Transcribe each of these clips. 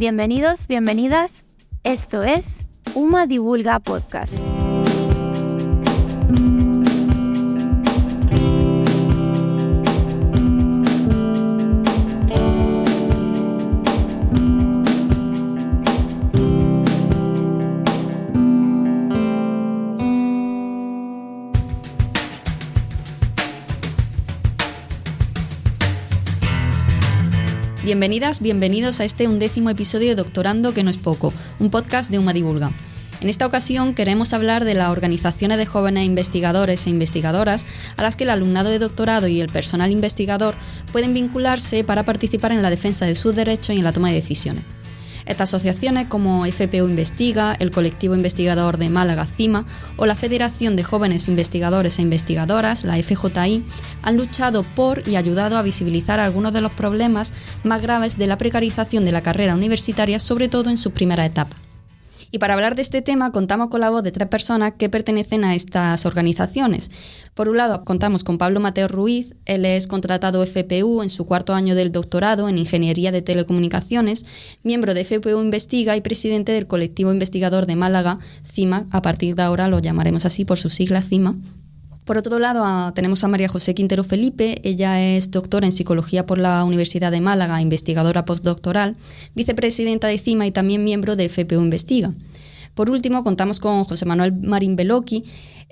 Bienvenidos, bienvenidas. Esto es UMA Divulga Podcast. Bienvenidas, bienvenidos a este 11º episodio de Doctorando que no es poco, un podcast de UMA Divulga. En esta ocasión queremos hablar de las organizaciones de jóvenes investigadores e investigadoras a las que el alumnado de doctorado y el personal investigador pueden vincularse para participar en la defensa de sus derechos y en la toma de decisiones. Estas asociaciones como FPU Investiga, el Colectivo Investigador de Málaga CIMA o la Federación de Jóvenes Investigadores e Investigadoras, la FJI, han luchado por y ayudado a visibilizar algunos de los problemas más graves de la precarización de la carrera universitaria, sobre todo en sus primeras etapas. Y para hablar de este tema contamos con la voz de 3 personas que pertenecen a estas organizaciones. Por un lado contamos con Pablo Mateo Ruiz, él es contratado FPU en su 4º año del doctorado en Ingeniería de Telecomunicaciones, miembro de FPU Investiga y presidente del Colectivo Investigador de Málaga, CIMA, a partir de ahora lo llamaremos así por su sigla CIMA. Por otro lado, tenemos a María José Quintero Felipe, ella es doctora en Psicología por la Universidad de Málaga, investigadora postdoctoral, vicepresidenta de CIMA y también miembro de FPU Investiga. Por último, contamos con José Manuel Marín Beloki,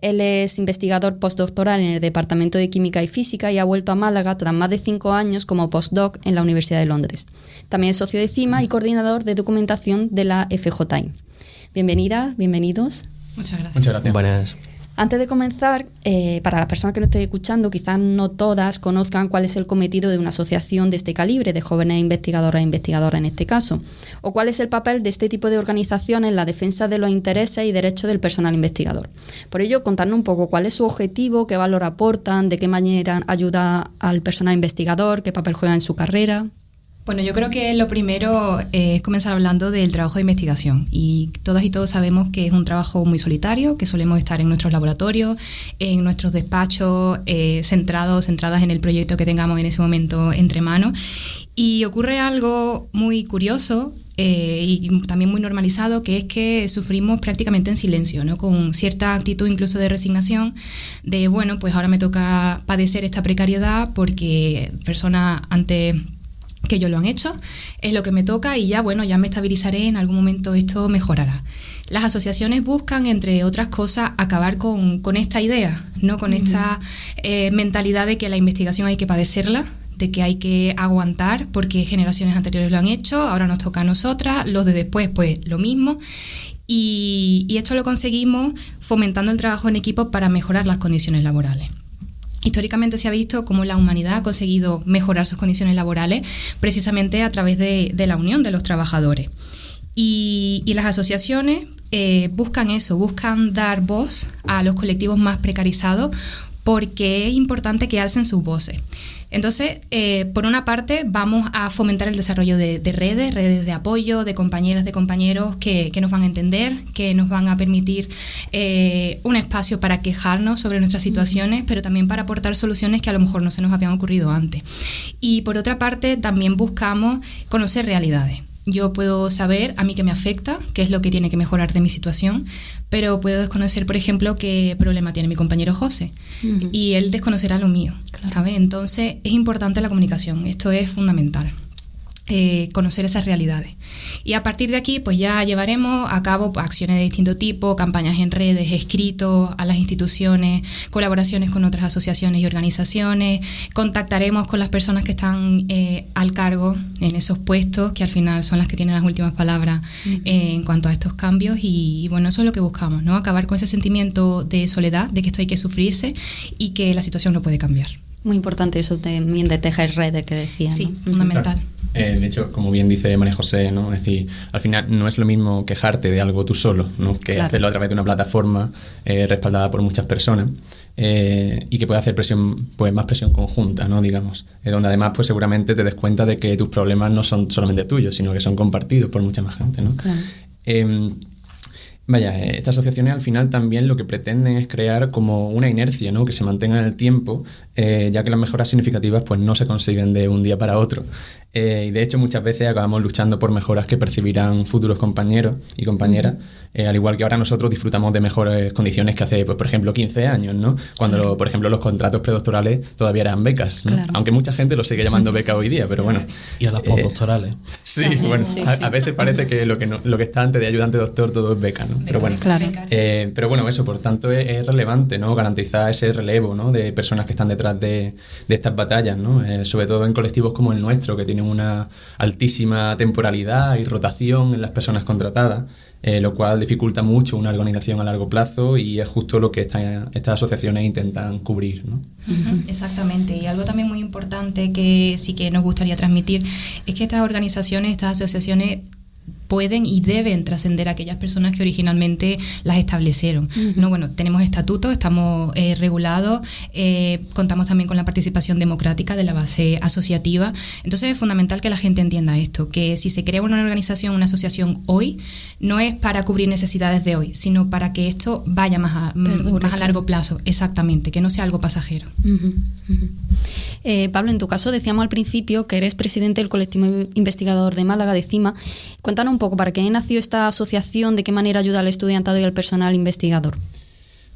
él es investigador postdoctoral en el Departamento de Química y Física y ha vuelto a Málaga tras más de 5 años como postdoc en la Universidad de Londres. También es socio de CIMA y coordinador de documentación de la FJI. Bienvenida, bienvenidos. Muchas gracias. Muchas gracias. Buenas. Antes de comenzar, para las personas que nos estén escuchando, quizás no todas conozcan cuál es el cometido de una asociación de este calibre, de jóvenes investigadoras e investigadoras en este caso, o cuál es el papel de este tipo de organizaciones en la defensa de los intereses y derechos del personal investigador. Por ello, contarnos un poco cuál es su objetivo, qué valor aportan, de qué manera ayuda al personal investigador, qué papel juega en su carrera. Bueno, yo creo que lo primero es comenzar hablando del trabajo de investigación, y todas y todos sabemos que es un trabajo muy solitario, que solemos estar en nuestros laboratorios, en nuestros despachos, centradas en el proyecto que tengamos en ese momento entre manos, y ocurre algo muy curioso y también muy normalizado, que es que sufrimos prácticamente en silencio, ¿no? Con cierta actitud incluso de resignación, de bueno, pues ahora me toca padecer esta precariedad porque personas antes que ellos lo han hecho, es lo que me toca y ya, bueno, ya me estabilizaré, en algún momento esto mejorará. Las asociaciones buscan, entre otras cosas, acabar con esta idea, ¿no? Con esta mentalidad de que la investigación hay que padecerla, de que hay que aguantar porque generaciones anteriores lo han hecho, ahora nos toca a nosotras, los de después pues lo mismo. Y esto lo conseguimos fomentando el trabajo en equipo para mejorar las condiciones laborales. Históricamente se ha visto cómo la humanidad ha conseguido mejorar sus condiciones laborales precisamente a través de la unión de los trabajadores. Y las asociaciones buscan eso, buscan dar voz a los colectivos más precarizados, porque es importante que alcen sus voces. Entonces, por una parte, vamos a fomentar el desarrollo de redes de apoyo, de compañeras, de compañeros que nos van a entender, que nos van a permitir un espacio para quejarnos sobre nuestras situaciones, pero también para aportar soluciones que a lo mejor no se nos habían ocurrido antes. Y por otra parte, también buscamos conocer realidades. Yo puedo saber a mí qué me afecta, qué es lo que tiene que mejorar de mi situación, pero puedo desconocer, por ejemplo, qué problema tiene mi compañero José, y él desconocerá lo mío, claro. ¿Sabe? Entonces es importante la comunicación, esto es fundamental. Conocer esas realidades. Y a partir de aquí pues ya llevaremos a cabo acciones de distinto tipo, campañas en redes, escritos a las instituciones, colaboraciones con otras asociaciones y organizaciones, contactaremos con las personas que están al cargo en esos puestos, que al final son las que tienen las últimas palabras en cuanto a estos cambios, y bueno, eso es lo que buscamos, ¿no? Acabar con ese sentimiento de soledad, de que esto hay que sufrirse y que la situación no puede cambiar. Muy importante eso también de tejer redes que decía, sí, ¿no? Fundamental. Claro. De hecho, como bien dice María José, ¿no? Es decir, al final no es lo mismo quejarte de algo tú solo, ¿no? Que claro, hacerlo a través de una plataforma respaldada por muchas personas y que puede hacer presión, pues más presión conjunta, ¿no? Digamos, donde además pues seguramente te des cuenta de que tus problemas no son solamente tuyos, sino que son compartidos por mucha más gente, ¿no? Claro. Vaya, estas asociaciones al final también lo que pretenden es crear como una inercia, ¿no? Que se mantenga en el tiempo, ya que las mejoras significativas pues no se consiguen de un día para otro. Y de hecho muchas veces acabamos luchando por mejoras que percibirán futuros compañeros y compañeras, al igual que ahora nosotros disfrutamos de mejores condiciones que hace, pues, por ejemplo, 15 años, ¿no? Cuando, por ejemplo, los contratos predoctorales todavía eran becas, ¿no? Claro. Aunque mucha gente lo sigue llamando beca hoy día, pero bueno. Y a las postdoctorales. Sí, También, bueno, sí. A veces parece que lo que está antes de ayudante doctor todo es beca, ¿no? Pero bueno, Claro. pero bueno, eso, por tanto, es relevante, ¿no? Garantizar ese relevo, ¿no? De personas que están detrás de estas batallas, ¿no? Sobre todo en colectivos como el nuestro, que tienen una altísima temporalidad y rotación en las personas contratadas, lo cual dificulta mucho una organización a largo plazo y es justo lo que estas asociaciones intentan cubrir, ¿no? Exactamente, y algo también muy importante que sí que nos gustaría transmitir es que estas organizaciones, estas asociaciones pueden y deben trascender a aquellas personas que originalmente las establecieron. No, bueno, tenemos estatutos, estamos regulados, contamos también con la participación democrática de la base asociativa. Entonces es fundamental que la gente entienda esto, que si se crea una organización, una asociación hoy, no es para cubrir necesidades de hoy, sino para que esto vaya más a largo plazo, exactamente, que no sea algo pasajero. Pablo, en tu caso decíamos al principio que eres presidente del colectivo investigador de Málaga, de CIMA. Cuéntanos un poco, ¿para qué nació esta asociación? ¿De qué manera ayuda al estudiantado y al personal investigador?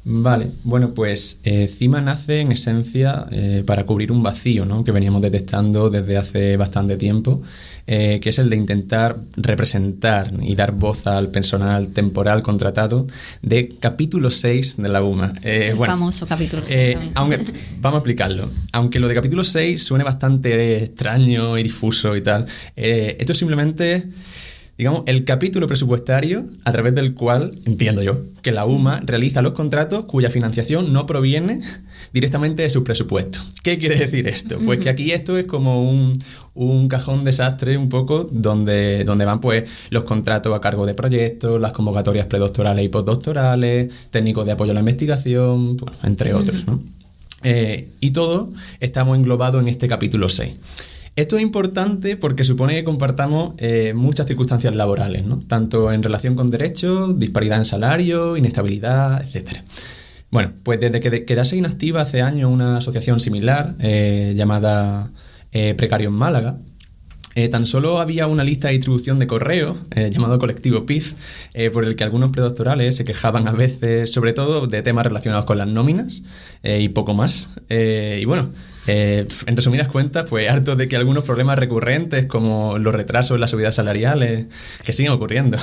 Vale, bueno, pues CIMA nace en esencia para cubrir un vacío, ¿no? Que veníamos detectando desde hace bastante tiempo, que es el de intentar representar y dar voz al personal temporal contratado de capítulo 6 de la UMA. El famoso capítulo 6. Vamos a explicarlo. Aunque lo de capítulo 6 suene bastante extraño y difuso y tal, esto es simplemente, digamos, el capítulo presupuestario a través del cual, entiendo yo, que la UMA realiza los contratos cuya financiación no proviene directamente de su presupuesto. ¿Qué quiere decir esto? Pues que aquí esto es como un cajón desastre un poco donde van pues los contratos a cargo de proyectos, las convocatorias predoctorales y postdoctorales, técnicos de apoyo a la investigación, bueno, entre otros, ¿no? Y todo estamos englobados en este capítulo 6. Esto es importante porque supone que compartamos muchas circunstancias laborales, ¿no? Tanto en relación con derechos, disparidad en salario, inestabilidad, etcétera. Bueno, pues desde que quedase inactiva hace años una asociación similar llamada Precarios en Málaga, tan solo había una lista de distribución de correo llamado Colectivo PIF, por el que algunos predoctorales se quejaban a veces, sobre todo de temas relacionados con las nóminas y poco más. Y bueno, en resumidas cuentas, pues harto de que algunos problemas recurrentes como los retrasos en las subidas salariales que siguen ocurriendo,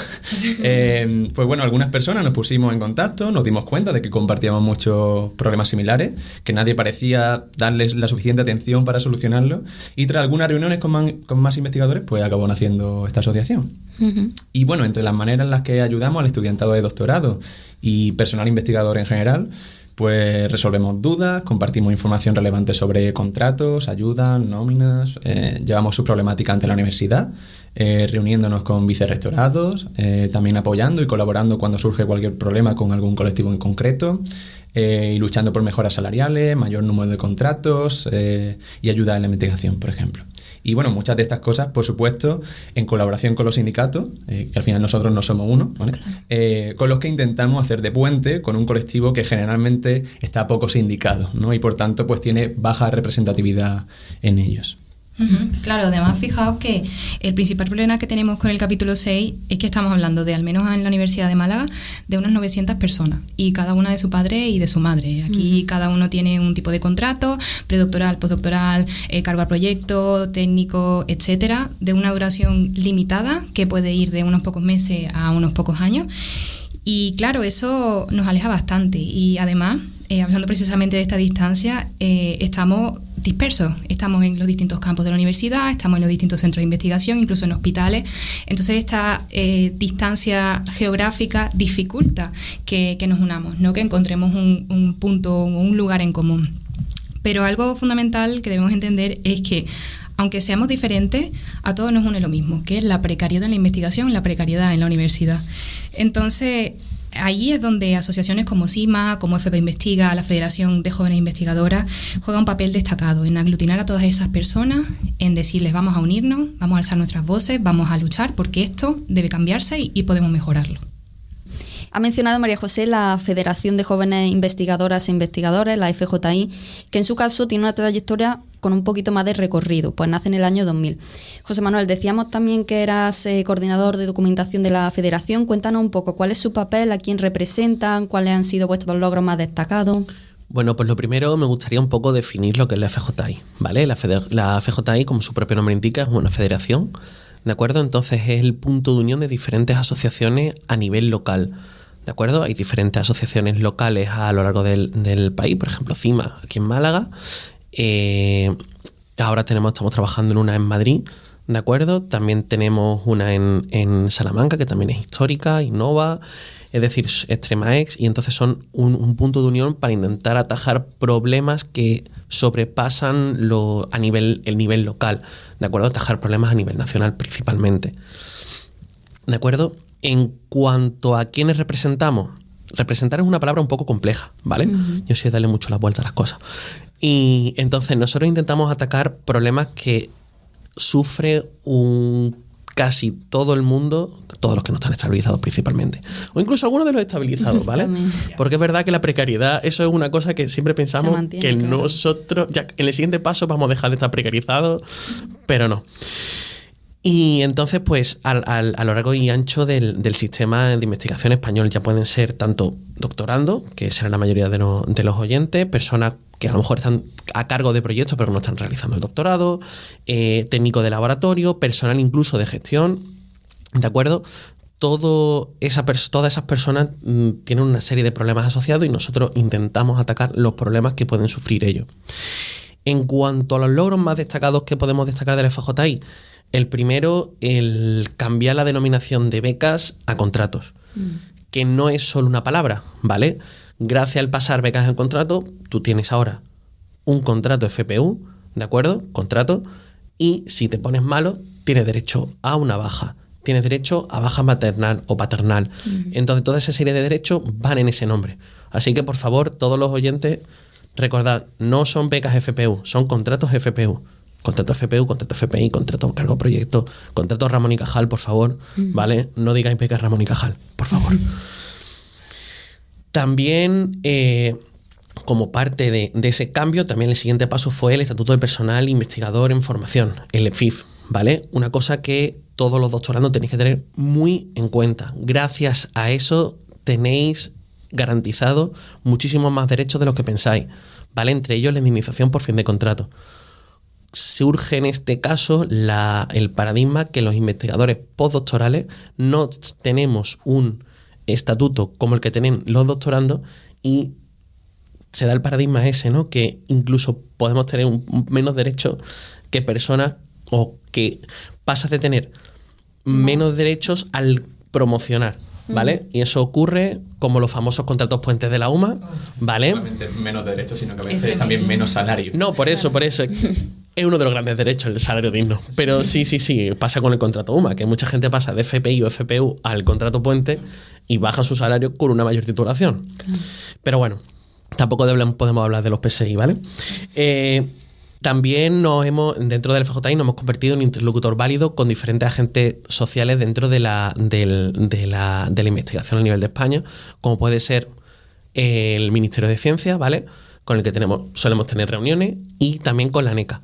pues bueno, algunas personas nos pusimos en contacto, nos dimos cuenta de que compartíamos muchos problemas similares, que nadie parecía darles la suficiente atención para solucionarlos, y tras algunas reuniones con más investigadores, pues acabó naciendo esta asociación. Y bueno, entre las maneras en las que ayudamos al estudiantado de doctorado y personal investigador en general, pues resolvemos dudas, compartimos información relevante sobre contratos, ayudas, nóminas, llevamos su problemática ante la universidad, reuniéndonos con vicerrectorados, también apoyando y colaborando cuando surge cualquier problema con algún colectivo en concreto, y luchando por mejoras salariales, mayor número de contratos y ayuda en la investigación, por ejemplo. Y bueno, muchas de estas cosas, por supuesto, en colaboración con los sindicatos, que al final nosotros no somos uno, ¿vale? Claro. Con los que intentamos hacer de puente con un colectivo que generalmente está poco sindicado, ¿no? Y por tanto, pues tiene baja representatividad en ellos. Claro, además fijaos que el principal problema que tenemos con el capítulo 6 es que estamos hablando de, al menos en la Universidad de Málaga, de unas 900 personas y cada una de su padre y de su madre. Aquí cada uno tiene un tipo de contrato, predoctoral, postdoctoral, cargo al proyecto, técnico, etcétera, de una duración limitada que puede ir de unos pocos meses a unos pocos años. Y claro, eso nos aleja bastante y además, hablando precisamente de esta distancia, estamos dispersos, estamos en los distintos campos de la universidad, estamos en los distintos centros de investigación, incluso en hospitales. Entonces esta distancia geográfica dificulta que nos unamos, ¿no? Que encontremos un punto o un lugar en común. Pero algo fundamental que debemos entender es que aunque seamos diferentes, a todos nos une lo mismo, que es la precariedad en la investigación, la precariedad en la universidad. Entonces, ahí es donde asociaciones como CIMA, como FP Investiga, la Federación de Jóvenes Investigadoras, juegan un papel destacado en aglutinar a todas esas personas, en decirles vamos a unirnos, vamos a alzar nuestras voces, vamos a luchar porque esto debe cambiarse y podemos mejorarlo. Ha mencionado María José la Federación de Jóvenes Investigadoras e Investigadores, la FJI, que en su caso tiene una trayectoria con un poquito más de recorrido, pues nace en el año 2000. José Manuel, decíamos también que eras coordinador de documentación de la Federación. Cuéntanos un poco cuál es su papel, a quién representan, cuáles han sido vuestros logros más destacados. Bueno, pues lo primero me gustaría un poco definir lo que es la FJI, ¿vale? La FJI, como su propio nombre indica, es una federación, ¿de acuerdo? Entonces es el punto de unión de diferentes asociaciones a nivel local, ¿de acuerdo? Hay diferentes asociaciones locales a lo largo del país, por ejemplo, CIMA, aquí en Málaga. Ahora estamos trabajando en una en Madrid, ¿de acuerdo? También tenemos una en Salamanca, que también es histórica, Innova, es decir, Extremaex, y entonces son un punto de unión para intentar atajar problemas que sobrepasan el nivel local, ¿de acuerdo? Atajar problemas a nivel nacional principalmente, ¿de acuerdo? En cuanto a quiénes representamos, representar es una palabra un poco compleja, ¿vale? Uh-huh. Yo sé darle mucho la vuelta a las cosas. Y entonces nosotros intentamos atacar problemas que sufre casi todo el mundo, todos los que no están estabilizados principalmente, o incluso algunos de los estabilizados, ¿vale? Porque es verdad que la precariedad, eso es una cosa que siempre pensamos que claro, nosotros, ya en el siguiente paso vamos a dejar de estar precarizados, pero no. Y entonces, pues, a lo largo y ancho del sistema de investigación español ya pueden ser tanto doctorando, que serán la mayoría de los oyentes, personas que a lo mejor están a cargo de proyectos pero no están realizando el doctorado, técnico de laboratorio, personal incluso de gestión, ¿de acuerdo? Todas esas personas tienen una serie de problemas asociados y nosotros intentamos atacar los problemas que pueden sufrir ellos. En cuanto a los logros más destacados que podemos destacar del FJI, el primero, el cambiar la denominación de becas a contratos, que no es solo una palabra, ¿vale? Gracias al pasar becas en contrato, tú tienes ahora un contrato FPU, ¿de acuerdo? Contrato, y si te pones malo, tienes derecho a una baja, tienes derecho a baja maternal o paternal. Uh-huh. Entonces, toda esa serie de derechos van en ese nombre. Así que, por favor, todos los oyentes, recordad, no son becas FPU, son contratos FPU. Contrato FPU, contrato FPI, contrato cargo proyecto, contrato Ramón y Cajal, por favor, ¿vale? No digáis becas Ramón y Cajal, por favor. También, como parte de ese cambio, también el siguiente paso fue el Estatuto de Personal Investigador en Formación, el EPFIF, ¿vale? Una cosa que todos los doctorandos tenéis que tener muy en cuenta. Gracias a eso tenéis garantizado muchísimos más derechos de los que pensáis, ¿vale? Entre ellos la indemnización por fin de contrato. Surge en este caso el paradigma que los investigadores postdoctorales no tenemos un estatuto como el que tienen los doctorandos y se da el paradigma ese, ¿no? Que incluso podemos tener menos derechos que personas o que pasas de tener menos derechos al promocionar, ¿vale? Y eso ocurre como los famosos contratos puentes de la UMA, ¿vale? No solamente menos derechos, sino que a veces también menos salario. No, por eso. Es uno de los grandes derechos, el salario digno. Pero sí, pasa con el contrato UMA, que mucha gente pasa de FPI o FPU al contrato puente y baja su salario con una mayor titulación. Claro. Pero bueno, tampoco podemos hablar de los PSI, ¿vale? También dentro del FJI nos hemos convertido en interlocutor válido con diferentes agentes sociales dentro de la investigación a nivel de España, como puede ser el Ministerio de Ciencia, ¿vale? Con el que solemos tener reuniones, y también con la ANECA,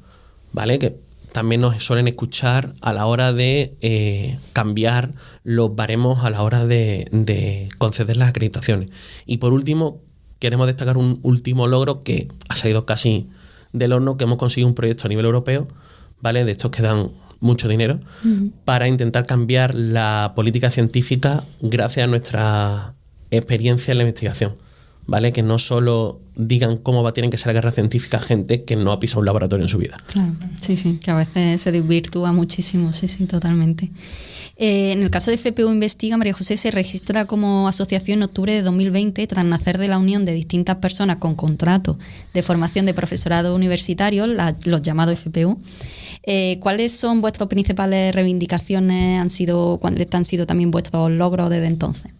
¿vale? Que también nos suelen escuchar a la hora de cambiar los baremos a la hora de conceder las acreditaciones. Y por último, queremos destacar un último logro que ha salido casi del horno, que hemos conseguido un proyecto a nivel europeo, ¿vale? De estos que dan mucho dinero, para intentar cambiar la política científica gracias a nuestra experiencia en la investigación, ¿vale? Que no solo digan cómo tienen que ser la carrera científica gente que no ha pisado un laboratorio en su vida. Claro, sí, que a veces se desvirtúa muchísimo, sí, totalmente. En el caso de FPU Investiga, María José se registra como asociación en octubre de 2020 tras nacer de la unión de distintas personas con contrato de formación de profesorado universitario, los llamados FPU. ¿Cuáles son vuestras principales reivindicaciones? ¿Cuáles han sido también vuestros logros desde entonces?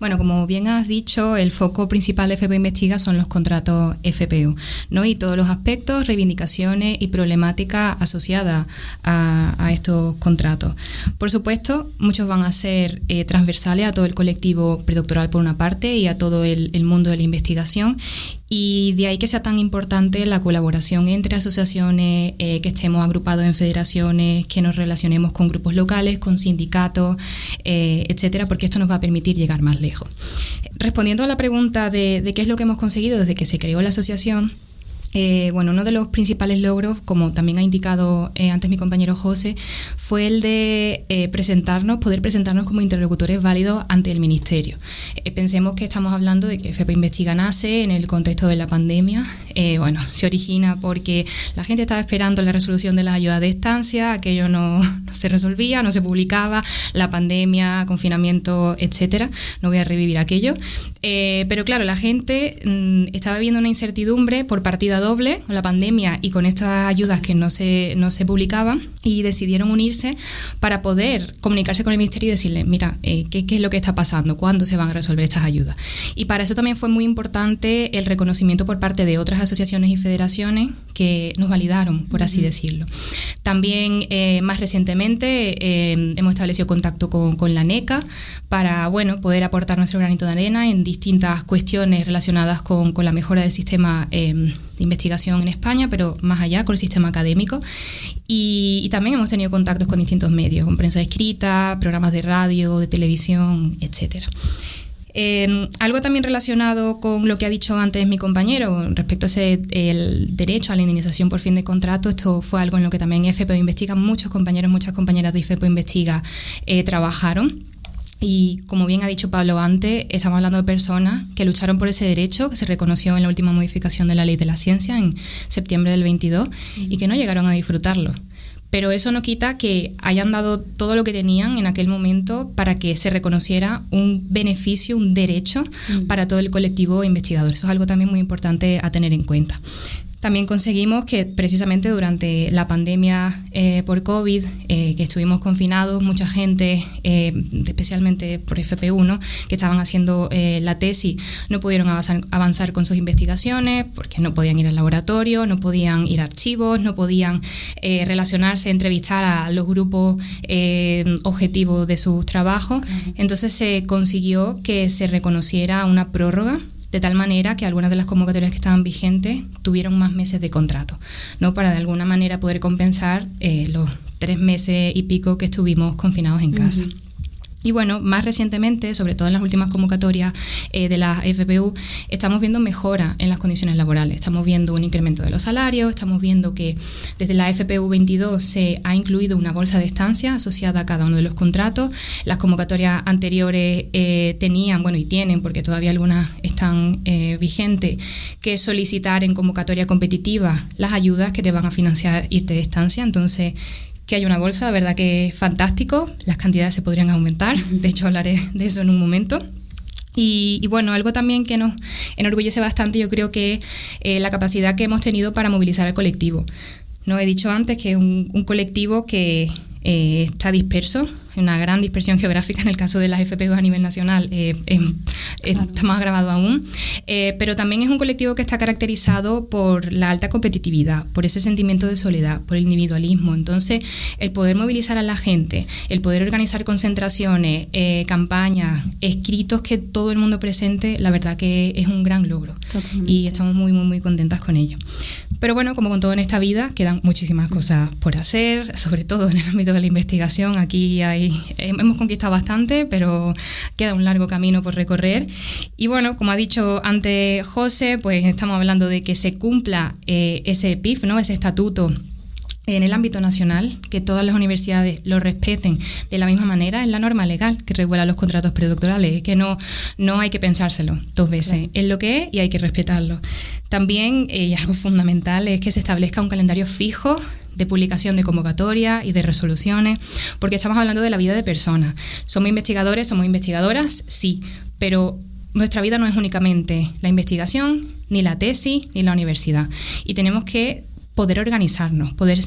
Bueno, como bien has dicho, el foco principal de FPU Investiga son los contratos FPU, ¿no? Y todos los aspectos, reivindicaciones y problemáticas asociadas a estos contratos. Por supuesto, muchos van a ser transversales a todo el colectivo predoctoral por una parte y a todo el mundo de la investigación. Y de ahí que sea tan importante la colaboración entre asociaciones, que estemos agrupados en federaciones, que nos relacionemos con grupos locales, con sindicatos, etcétera, porque esto nos va a permitir llegar más lejos. Respondiendo a la pregunta de qué es lo que hemos conseguido desde que se creó la asociación, uno de los principales logros, como también ha indicado antes mi compañero José, fue el de poder presentarnos como interlocutores válidos ante el Ministerio. Pensemos que estamos hablando de que FPU Investiga nace en el contexto de la pandemia. Se origina porque la gente estaba esperando la resolución de las ayudas de estancia, aquello no se resolvía, no se publicaba, la pandemia, confinamiento, etcétera. No voy a revivir aquello. Pero claro, la gente estaba viviendo una incertidumbre por partida doble con la pandemia y con estas ayudas que no se publicaban, y decidieron unirse para poder comunicarse con el Ministerio y decirle, mira, ¿qué es lo que está pasando? ¿Cuándo se van a resolver estas ayudas? Y para eso también fue muy importante el reconocimiento por parte de otras asociaciones y federaciones que nos validaron, por así decirlo. También, más recientemente, hemos establecido contacto con la NECA para poder aportar nuestro granito de arena en distintas cuestiones relacionadas con la mejora del sistema de investigación en España, pero más allá, con el sistema académico. Y también hemos tenido contactos con distintos medios, con prensa escrita, programas de radio, de televisión, etcétera. Algo también relacionado con lo que ha dicho antes mi compañero respecto a el derecho a la indemnización por fin de contrato. Esto fue algo en lo que también FPU Investiga, muchos compañeros, muchas compañeras de FPU Investiga trabajaron. Y como bien ha dicho Pablo antes, estamos hablando de personas que lucharon por ese derecho, que se reconoció en la última modificación de la Ley de la Ciencia en septiembre del 22 y que no llegaron a disfrutarlo. Pero eso no quita que hayan dado todo lo que tenían en aquel momento para que se reconociera un beneficio, un derecho para todo el colectivo investigador. Eso es algo también muy importante a tener en cuenta. También conseguimos que precisamente durante la pandemia por COVID, que estuvimos confinados, mucha gente, especialmente por FPU, ¿no?, que estaban haciendo la tesis, no pudieron avanzar con sus investigaciones porque no podían ir al laboratorio, no podían ir a archivos, no podían relacionarse, entrevistar a los grupos objetivos de sus trabajos. Entonces se consiguió que se reconociera una prórroga, de tal manera que algunas de las convocatorias que estaban vigentes tuvieron más meses de contrato, ¿no?, para de alguna manera poder compensar los 3 meses y pico que estuvimos confinados en casa. Y más recientemente, sobre todo en las últimas convocatorias de la FPU, estamos viendo mejora en las condiciones laborales. Estamos viendo un incremento de los salarios, estamos viendo que desde la FPU 22 se ha incluido una bolsa de estancia asociada a cada uno de los contratos. Las convocatorias anteriores tenían, y tienen, porque todavía algunas están vigentes, que solicitar en convocatoria competitiva las ayudas que te van a financiar irte de estancia. Entonces, que hay una bolsa, la verdad que es fantástico, las cantidades se podrían aumentar, de hecho hablaré de eso en un momento. Y algo también que nos enorgullece bastante, yo creo que la capacidad que hemos tenido para movilizar al colectivo. No he dicho antes que es un colectivo que está disperso, una gran dispersión geográfica en el caso de las FPU a nivel nacional, está más agravado aún, pero también es un colectivo que está caracterizado por la alta competitividad, por ese sentimiento de soledad, por el individualismo. Entonces, el poder movilizar a la gente, el poder organizar concentraciones, campañas, escritos que todo el mundo presente, la verdad que es un gran logro. Totalmente. Y estamos muy, muy, muy contentas con ello. Pero como con todo en esta vida, quedan muchísimas cosas por hacer, sobre todo en el ámbito de la investigación. Aquí hemos conquistado bastante, pero queda un largo camino por recorrer. Y como ha dicho antes José, pues estamos hablando de que se cumpla ese PIF, ¿no?, ese estatuto en el ámbito nacional, que todas las universidades lo respeten de la misma manera. Es la norma legal que regula los contratos predoctorales, es que no hay que pensárselo 2 veces, claro. Es lo que es y hay que respetarlo. También, y algo fundamental, es que se establezca un calendario fijo de publicación de convocatoria y de resoluciones, porque estamos hablando de la vida de personas. Somos investigadores, somos investigadoras, sí, pero nuestra vida no es únicamente la investigación, ni la tesis, ni la universidad. Y tenemos que poder organizarnos, poder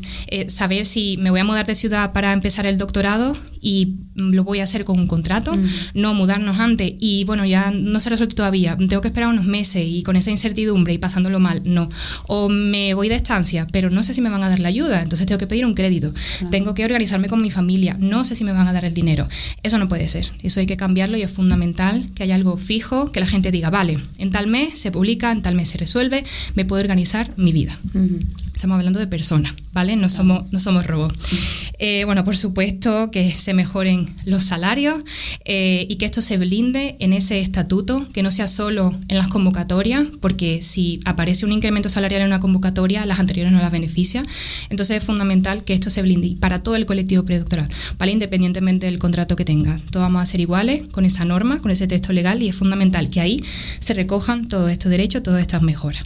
saber si me voy a mudar de ciudad para empezar el doctorado y lo voy a hacer con un contrato, no mudarnos antes y bueno, ya no se ha resuelto todavía, tengo que esperar unos meses y con esa incertidumbre y pasándolo mal, no. O me voy de estancia, pero no sé si me van a dar la ayuda, entonces tengo que pedir un crédito. Tengo que organizarme con mi familia, no sé si me van a dar el dinero. Eso no puede ser, eso hay que cambiarlo y es fundamental que haya algo fijo, que la gente diga, vale, en tal mes se publica, en tal mes se resuelve, me puedo organizar mi vida. Estamos hablando de personas, ¿vale? No somos robots. Bueno, por supuesto que se mejoren los salarios y que esto se blinde en ese estatuto, que no sea solo en las convocatorias, porque si aparece un incremento salarial en una convocatoria, las anteriores no las beneficia. Entonces es fundamental que esto se blinde para todo el colectivo predoctoral, ¿vale? Independientemente del contrato que tenga. Todos vamos a ser iguales con esa norma, con ese texto legal y es fundamental que ahí se recojan todos estos derechos, todas estas mejoras.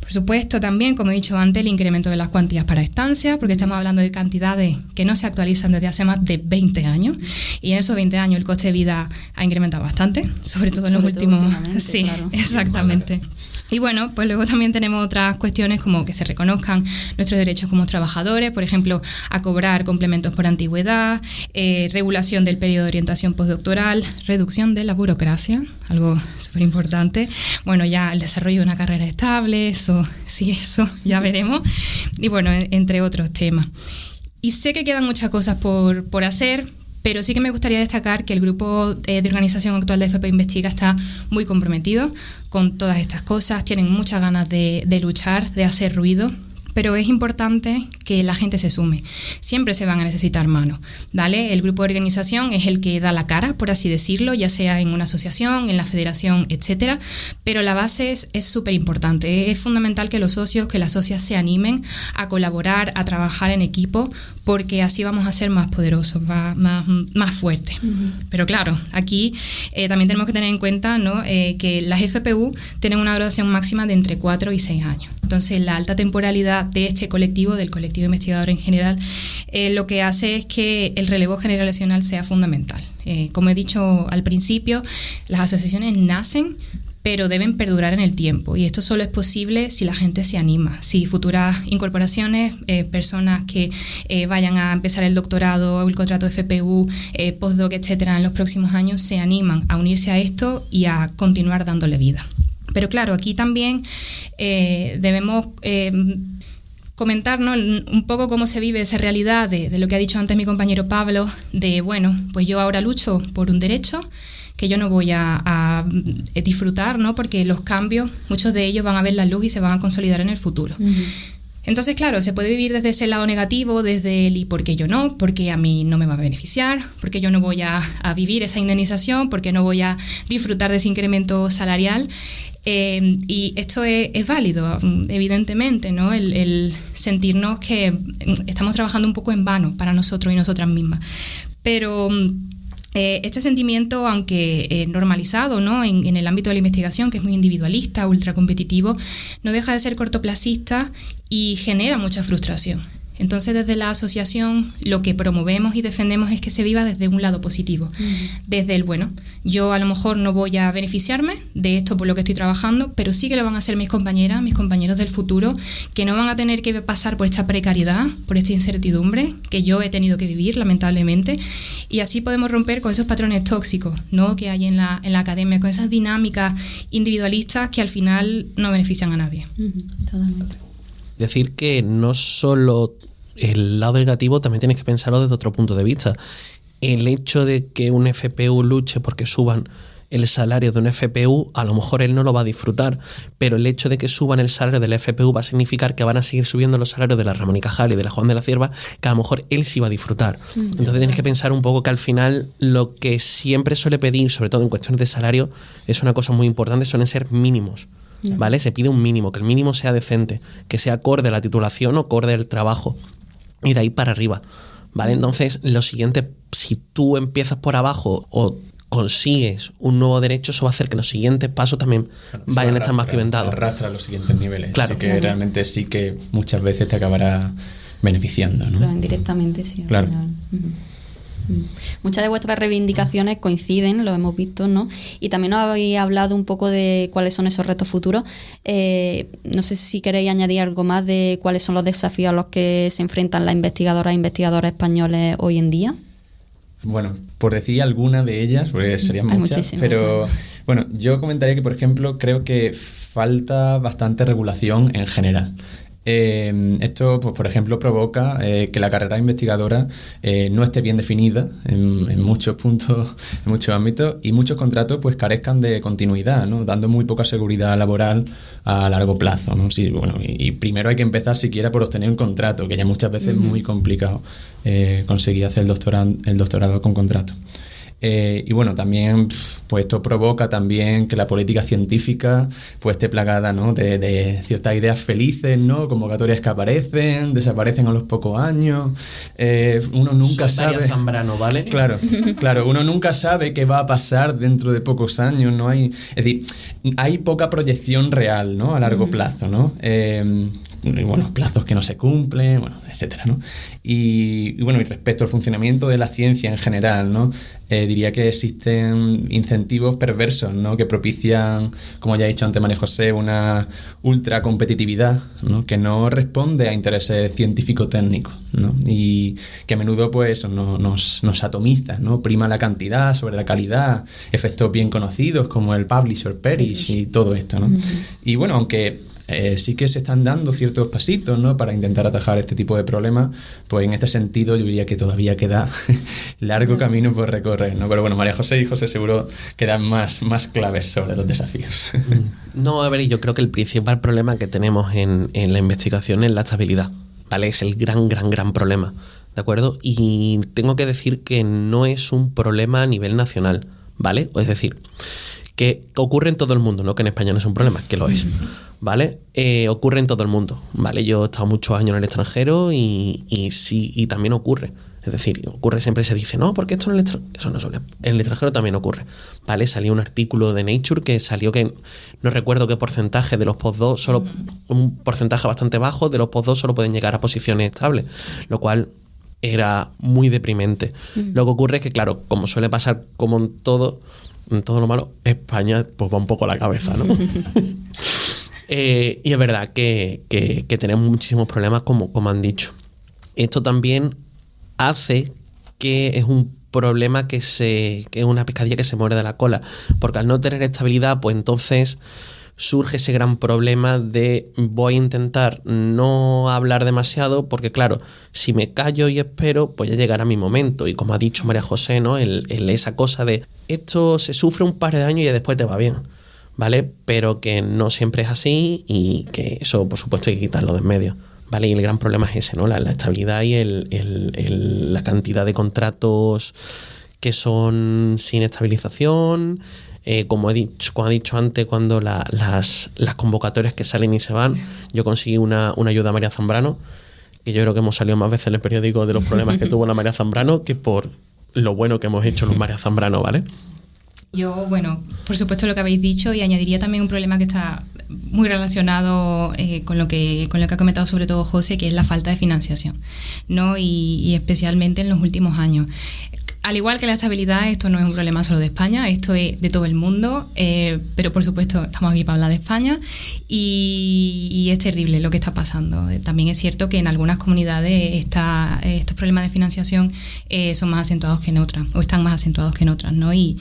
Por supuesto, también, como he dicho antes, el incremento de las cuantías para estancia, porque estamos hablando de cantidades que no se actualizan desde hace más de 20 años. Y en esos 20 años el coste de vida ha incrementado bastante, sobre todo en los últimos... Sí, claro. Exactamente. Y bueno, pues luego también tenemos otras cuestiones como que se reconozcan nuestros derechos como trabajadores, por ejemplo, a cobrar complementos por antigüedad, regulación del periodo de orientación postdoctoral, reducción de la burocracia, algo súper importante. Bueno, ya el desarrollo de una carrera estable, eso ya veremos. Y bueno, entre otros temas. Y sé que quedan muchas cosas por hacer, pero sí que me gustaría destacar que el grupo de organización actual de FP Investiga está muy comprometido con todas estas cosas, tienen muchas ganas de luchar, de hacer ruido, pero es importante que la gente se sume. Siempre se van a necesitar manos, ¿vale? El grupo de organización es el que da la cara, por así decirlo, ya sea en una asociación, en la federación, etcétera, pero la base es súper importante. Es fundamental que los socios, que las socias se animen a colaborar, a trabajar en equipo, porque así vamos a ser más poderosos, más fuertes. Pero claro, aquí también tenemos que tener en cuenta, ¿no? Que las FPU tienen una duración máxima de entre 4 y 6 años. Entonces, la alta temporalidad de este colectivo, del colectivo investigador en general, lo que hace es que el relevo generacional sea fundamental. Como he dicho al principio, las asociaciones nacen, pero deben perdurar en el tiempo. Y esto solo es posible si la gente se anima, si futuras incorporaciones, personas que vayan a empezar el doctorado o el contrato de FPU, postdoc, etcétera, en los próximos años, se animan a unirse a esto y a continuar dándole vida. Pero claro, aquí también debemos comentar, ¿no?, un poco cómo se vive esa realidad de lo que ha dicho antes mi compañero Pablo, de bueno, pues yo ahora lucho por un derecho que yo no voy a disfrutar, ¿no?, porque los cambios, muchos de ellos van a ver la luz y se van a consolidar en el futuro. Entonces, claro, se puede vivir desde ese lado negativo, desde el ¿y por qué yo no? Porque a mí no me va a beneficiar, porque yo no voy a vivir esa indemnización, porque no voy a disfrutar de ese incremento salarial. Y esto es válido, evidentemente, ¿no? El sentirnos que estamos trabajando un poco en vano para nosotros y nosotras mismas. Pero este sentimiento, aunque normalizado, ¿no?, en el ámbito de la investigación, que es muy individualista, ultra competitivo, no deja de ser cortoplacista y genera mucha frustración. Entonces, desde la asociación, lo que promovemos y defendemos es que se viva desde un lado positivo. Desde el, bueno, yo a lo mejor no voy a beneficiarme de esto por lo que estoy trabajando, pero sí que lo van a hacer mis compañeras, mis compañeros del futuro, que no van a tener que pasar por esta precariedad, por esta incertidumbre que yo he tenido que vivir, lamentablemente, y así podemos romper con esos patrones tóxicos, ¿no?, que hay en la academia, con esas dinámicas individualistas que al final no benefician a nadie. Totalmente. Decir que no solo el lado negativo, también tienes que pensarlo desde otro punto de vista. El hecho de que un FPU luche porque suban el salario de un FPU, a lo mejor él no lo va a disfrutar, pero el hecho de que suban el salario del FPU va a significar que van a seguir subiendo los salarios de la Ramón y Cajal y de la Juan de la Cierva, que a lo mejor él sí va a disfrutar. Entonces tienes que pensar un poco que al final lo que siempre suele pedir, sobre todo en cuestiones de salario, es una cosa muy importante, suelen ser mínimos. ¿Vale? Se pide un mínimo, que el mínimo sea decente, que sea acorde a la titulación o acorde al trabajo, y de ahí para arriba, ¿vale? Entonces, lo siguiente, si tú empiezas por abajo o consigues un nuevo derecho, eso va a hacer que los siguientes pasos también vayan a estar más pimentados. Arrastra a los siguientes niveles. Claro. Así que realmente sí que muchas veces te acabará beneficiando, ¿no? Claro, indirectamente sí. Claro. Muchas de vuestras reivindicaciones coinciden, lo hemos visto, ¿no? Y también nos habéis hablado un poco de cuáles son esos retos futuros. No sé si queréis añadir algo más de cuáles son los desafíos a los que se enfrentan las investigadoras e investigadores españoles hoy en día. Bueno, por decir alguna de ellas, porque serían muchas, pero claro. Bueno, yo comentaría que, por ejemplo, creo que falta bastante regulación en general. Esto, pues, por ejemplo, provoca que la carrera investigadora no esté bien definida en muchos puntos, en muchos ámbitos, y muchos contratos pues carezcan de continuidad, ¿no? Dando muy poca seguridad laboral a largo plazo, ¿no? Sí, bueno, y primero hay que empezar siquiera por obtener un contrato, que ya muchas veces es muy complicado conseguir hacer el doctorado con contrato. Y bueno, también pues esto provoca también que la política científica pues esté plagada, ¿no? de ciertas ideas felices, ¿no? Convocatorias que aparecen, desaparecen a los pocos años. Uno nunca sabe. Zambrano, ¿vale? Claro, uno nunca sabe qué va a pasar dentro de pocos años. No hay, es decir, hay poca proyección real, ¿no? A largo plazo, ¿no? Y bueno, plazos que no se cumplen, bueno, etcétera, ¿no? Y bueno, y respecto al funcionamiento de la ciencia en general, ¿no? Diría que existen incentivos perversos, ¿no? Que propician, como ya ha dicho antes María José, una ultracompetitividad, ¿no? Que no responde a intereses científico-técnicos, ¿no? Y que a menudo pues nos atomiza, ¿no? Prima la cantidad sobre la calidad, efectos bien conocidos como el publish or perish y todo esto, ¿no? Y bueno, aunque sí que se están dando ciertos pasitos, ¿no? Para intentar atajar este tipo de problemas, pues en este sentido yo diría que todavía queda largo camino por recorrer, ¿no? Pero bueno, María José y José seguro que dan más claves sobre los desafíos. No, a ver, yo creo que el principal problema que tenemos en la investigación es la estabilidad, ¿vale? Es el gran problema, ¿de acuerdo? Y tengo que decir que no es un problema a nivel nacional, ¿vale? Es decir, que ocurre en todo el mundo, no que en España no es un problema, que lo es, ¿vale? Ocurre en todo el mundo, ¿vale? Yo he estado muchos años en el extranjero y sí, y también ocurre. Es decir, ocurre, siempre se dice, no, porque esto en el extranjero, eso no suele. En el extranjero también ocurre, ¿vale? Salió un artículo de Nature que salió que no recuerdo qué porcentaje de los postdocs, solo un porcentaje bastante bajo de los postdocs solo pueden llegar a posiciones estables, lo cual era muy deprimente. Lo que ocurre es que, claro, como suele pasar como en todo lo malo, España pues va un poco a la cabeza, ¿no? Y es verdad que tenemos muchísimos problemas, como han dicho. Esto también hace que es un problema que es una pescadilla que se muere de la cola, porque al no tener estabilidad, pues entonces surge ese gran problema de voy a intentar no hablar demasiado porque, claro, si me callo y espero, pues ya llegará mi momento. Y como ha dicho María José, ¿no? Esa cosa de esto se sufre un par de años y después te va bien, ¿vale? Pero que no siempre es así y que eso, por supuesto, hay que quitarlo de en medio, ¿vale? Y el gran problema es ese, ¿no? La estabilidad y la cantidad de contratos que son sin estabilización. Como he dicho antes, cuando las convocatorias que salen y se van, yo conseguí una ayuda a María Zambrano, que yo creo que hemos salido más veces en el periódico de los problemas que tuvo la María Zambrano que por lo bueno que hemos hecho los María Zambrano, ¿vale? Yo, bueno, por supuesto lo que habéis dicho, y añadiría también un problema que está muy relacionado con lo que ha comentado sobre todo José, que es la falta de financiación, ¿no? Y especialmente en los últimos años. Al igual que la estabilidad, esto no es un problema solo de España, esto es de todo el mundo, pero por supuesto estamos aquí para hablar de España y es terrible lo que está pasando. También es cierto que en algunas comunidades estos problemas de financiación son más acentuados que en otras, o están más acentuados que en otras, ¿no? Y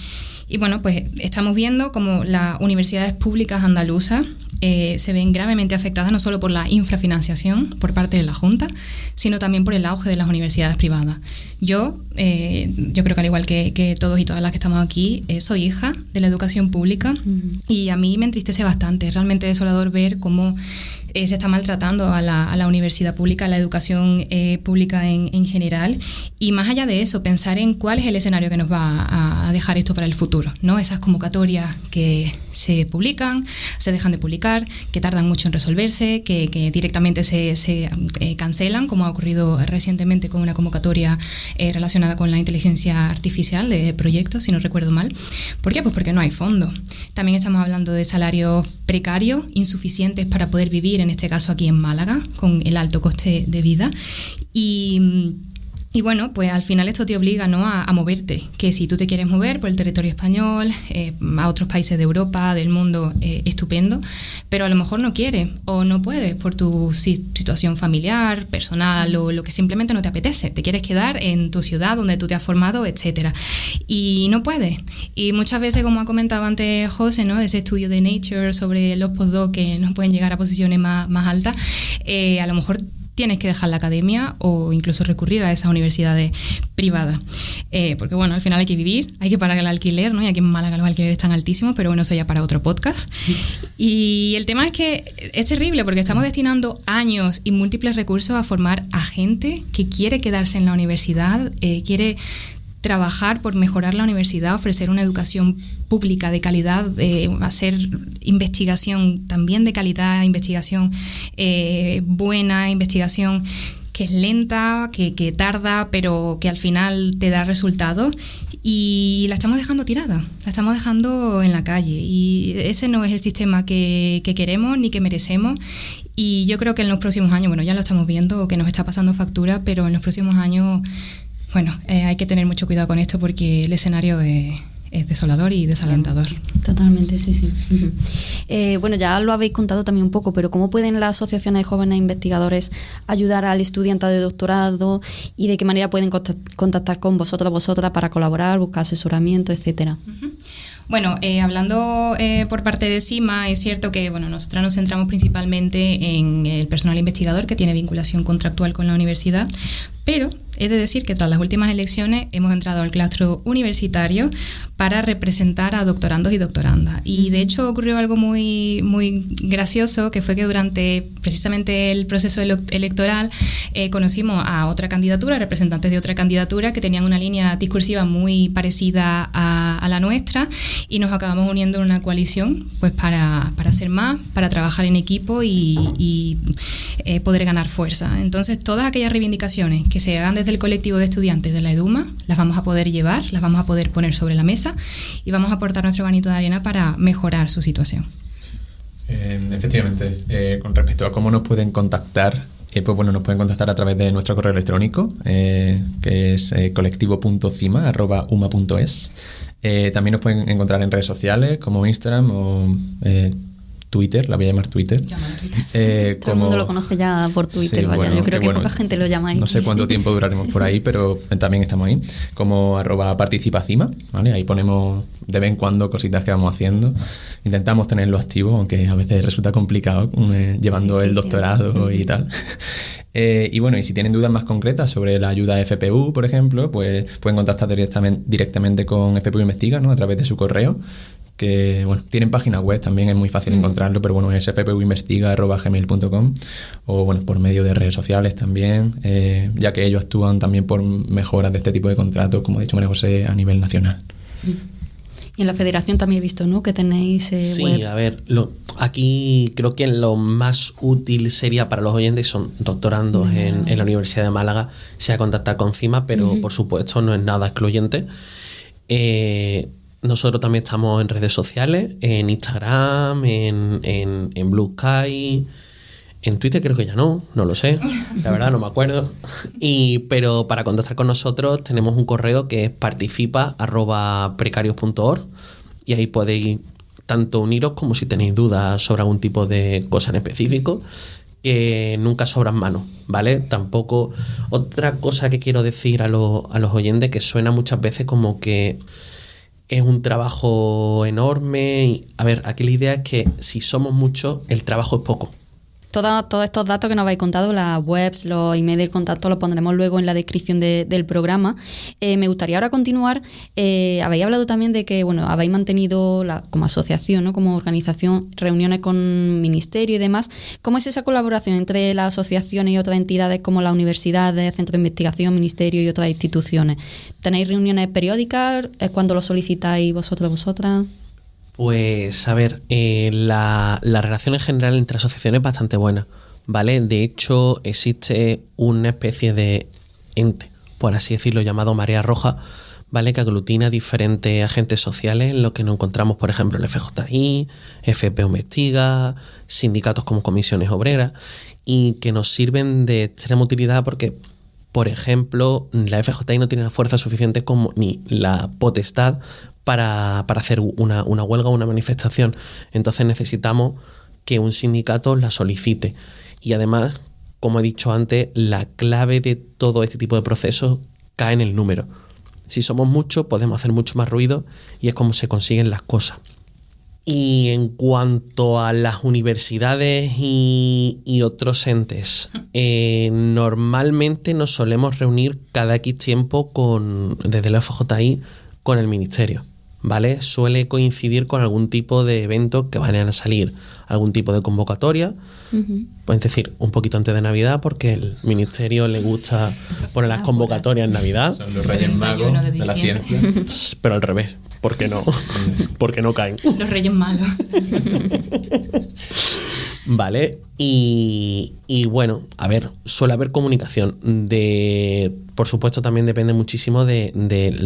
bueno, pues estamos viendo como las universidades públicas andaluzas se ven gravemente afectadas no solo por la infrafinanciación por parte de la Junta, sino también por el auge de las universidades privadas. Yo creo que al igual que todos y todas las que estamos aquí, soy hija de la educación pública y a mí me entristece bastante. Es realmente desolador ver cómo se está maltratando a la universidad pública, a la educación pública en general, y más allá de eso, pensar en cuál es el escenario que nos va a dejar esto para el futuro, ¿no? Esas convocatorias que se publican, se dejan de publicar, que tardan mucho en resolverse, que directamente se cancelan, como ha ocurrido recientemente con una convocatoria relacionada con la inteligencia artificial de proyectos, si no recuerdo mal. ¿Por qué? Pues porque no hay fondo. También estamos hablando de salarios precarios, insuficientes para poder vivir, en este caso aquí en Málaga, con el alto coste de vida. Y Y bueno, pues al final esto te obliga, ¿no?, a moverte, que si tú te quieres mover por el territorio español, a otros países de Europa, del mundo, estupendo, pero a lo mejor no quieres o no puedes por tu situación familiar, personal o lo que simplemente no te apetece. Te quieres quedar en tu ciudad donde tú te has formado, etcétera, y no puedes. Y muchas veces, como ha comentado antes José, ¿no?, ese estudio de Nature sobre los postdocs que no pueden llegar a posiciones más altas, a lo mejor tienes que dejar la academia o incluso recurrir a esas universidades privadas. Porque bueno, al final hay que vivir, hay que pagar el alquiler, ¿no? Y aquí en Málaga los alquileres están altísimos, pero bueno, eso ya para otro podcast. Y el tema es que es terrible porque estamos destinando años y múltiples recursos a formar a gente que quiere quedarse en la universidad, quiere trabajar por mejorar la universidad, ofrecer una educación pública de calidad, hacer investigación también de calidad, investigación buena, investigación que es lenta, que tarda, pero que al final te da resultados, y la estamos dejando tirada, la estamos dejando en la calle, y ese no es el sistema que queremos ni que merecemos. Y yo creo que en los próximos años, bueno, ya lo estamos viendo, que nos está pasando factura, pero en los próximos años, bueno, hay que tener mucho cuidado con esto porque el escenario es desolador y desalentador. Totalmente, sí. Bueno, ya lo habéis contado también un poco, pero ¿cómo pueden las asociaciones de jóvenes investigadores ayudar al estudiante de doctorado y de qué manera pueden contactar con vosotras para colaborar, buscar asesoramiento, etcétera? Bueno, hablando por parte de CIMA, es cierto que bueno, nosotros nos centramos principalmente en el personal investigador que tiene vinculación contractual con la universidad, pero he de decir que tras las últimas elecciones hemos entrado al claustro universitario para representar a doctorandos y doctorandas. Y de hecho ocurrió algo muy, muy gracioso, que fue que durante precisamente el proceso electoral conocimos a otra candidatura, representantes de otra candidatura que tenían una línea discursiva muy parecida a la nuestra, y nos acabamos uniendo en una coalición pues para hacer más, para trabajar en equipo y poder ganar fuerza. Entonces todas aquellas reivindicaciones que se hagan desde el colectivo de estudiantes de la EDUMA las vamos a poder llevar, las vamos a poder poner sobre la mesa y vamos a aportar nuestro granito de arena para mejorar su situación. Efectivamente, con respecto a cómo nos pueden contactar, pues bueno, nos pueden contactar a través de nuestro correo electrónico, que es colectivo.cima@uma.es. También nos pueden encontrar en redes sociales como Instagram o Twitter, la voy a llamar Twitter. Todo el mundo lo conoce ya por Twitter, sí, vaya. Bueno, yo creo que poca gente lo llama ahí. No sé cuánto tiempo duraremos por ahí, pero también estamos ahí, como @participacima, ¿vale? Ahí ponemos de vez en cuando cositas que vamos haciendo. Intentamos tenerlo activo, aunque a veces resulta complicado llevando el doctorado y tal. Y bueno, y si tienen dudas más concretas sobre la ayuda de FPU, por ejemplo, pues pueden contactar directamente con FPU Investiga, ¿no?, a través de su correo, que bueno, tienen página web, también es muy fácil encontrarlo, pero bueno, es fpuinvestiga@gmail.com, o bueno, por medio de redes sociales también, ya que ellos actúan también por mejoras de este tipo de contratos, como ha dicho María José, a nivel nacional. Y en la federación también he visto, ¿no?, que tenéis sí, web. A ver, aquí creo que lo más útil sería para los oyentes son doctorandos en la Universidad de Málaga, sea contactar con CIMA, pero por supuesto no es nada excluyente. Nosotros también estamos en redes sociales, en Instagram, en Blue Sky, en Twitter creo que ya no lo sé, la verdad no me acuerdo. Pero para contactar con nosotros tenemos un correo que es participa@precarios.org, y ahí podéis tanto uniros como si tenéis dudas sobre algún tipo de cosa en específico, que nunca sobran manos, ¿vale? Tampoco, otra cosa que quiero decir a los oyentes, que suena muchas veces como que es un trabajo enorme. A ver, aquí la idea es que si somos muchos, el trabajo es poco. Todos estos datos que nos habéis contado, las webs, los emails del contacto, los pondremos luego en la descripción del programa. Me gustaría ahora continuar. Habéis hablado también de que bueno, habéis mantenido como asociación, ¿no?, como organización, reuniones con ministerio y demás. ¿Cómo es esa colaboración entre las asociaciones y otras entidades como las universidades, centros de investigación, ministerio y otras instituciones? ¿Tenéis reuniones periódicas? ¿Cuándo lo solicitáis vosotras? Pues a ver, la relación en general entre asociaciones es bastante buena, ¿vale? De hecho, existe una especie de ente, por así decirlo, llamado Marea Roja, ¿vale?, que aglutina diferentes agentes sociales, en los que nos encontramos, por ejemplo, el FJI, FPU Investiga, sindicatos como comisiones obreras, y que nos sirven de extrema utilidad porque por ejemplo, la FJI no tiene la fuerza suficiente como ni la potestad para hacer una huelga o una manifestación. Entonces necesitamos que un sindicato la solicite. Y además, como he dicho antes, la clave de todo este tipo de procesos cae en el número. Si somos muchos, podemos hacer mucho más ruido y es como se consiguen las cosas. Y en cuanto a las universidades y otros entes, normalmente nos solemos reunir cada X tiempo desde la FJI con el ministerio, ¿vale? Suele coincidir con algún tipo de evento que vayan a salir, algún tipo de convocatoria, pues es decir, un poquito antes de Navidad, porque el ministerio le gusta poner las convocatorias en Navidad. Son los Reyes Magos de la ciencia. Pero al revés. ¿Por qué no? Porque no caen. Los reyes malos. Vale, y bueno, a ver, suele haber comunicación. Por supuesto, también depende muchísimo de